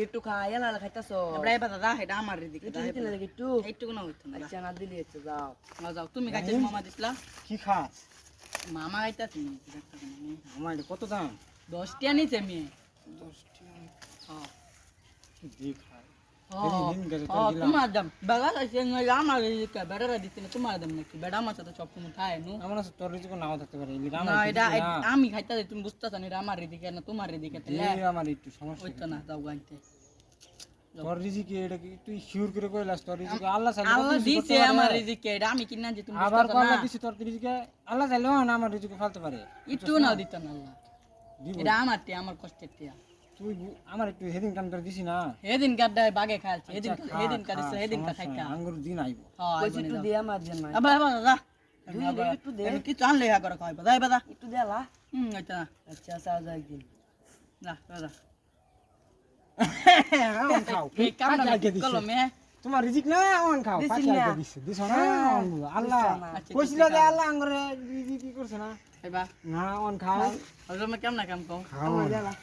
একটু খাই এলা খাইতাছো এবারে দাদা এটা আমার দিকে একটু দিতে লাগে একটু এইটুকু না হইতো না আচ্ছা না দিলে হচ্ছে যাও যাও যাও তুমি খাইতে মামা দিছলা কি খাস মামা খাইতাছি আমার এটা কত দাম 10 টাকা নিছে আমি 10 টাকা হ্যাঁ দি খাই তোমার দাম বাগা আছে না আমার দিকে বেড়া দিতে না তোমার দাম নাকি বেড়া মাছ তো সব সময় খায় নু আমার আছে তোর রিজিক নাও থাকতে পারে এলি না এটা আমি খাইতাছি তুমি বুঝতাছ না এটা আমার দিকে না তোমার দিকে তাহলে আমার একটু সমস্যা হইতো না যাও গাইতে তোর রিজিক এটা কি তুই শিওর করে কইলাস তোর রিজিক আল্লাহ চাইলে আল্লাহ দিছে আমার রিজিকে এটা আমি কিনা যে তুমি আবার বুঝতাছ না আল্লাহ দিছে তোর রিজিকে আল্লাহ চাইলেও না আমার রিজিকে ফালতে পারে একটু না দিত না আল্লাহ এটা আমার টিয়া আমার কষ্টের টিয়া তুই আমার একটু হেদিন কাম করে দিছি না হেদিন কাডায় বাগে খাইছে হেদিন কাদিছে হেদিন কা খাইকা আঙ্গুর দিন আইবো হ্যাঁ কইছি একটু দে আমার জন্য আবার আবার দাদা একটু দে কি চান লেখা করে খাইবা যাই বাদা একটু দেলা আচ্ছা না আচ্ছা আচ্ছা যাই একদিন না দাদা আমন খাও এই কামনা কলো মে তোমার রিজিক না আমন খাও দিছি পাঁচ না। টাকা দিছে দিছ না আল্লাহ আচ্ছা, কইছিল যে আল্লাহ আঙ্গুরে রিজিক কি করছে না এবা না আমন খাও আজ মে কেমন কাম কও খাও আমার দেলা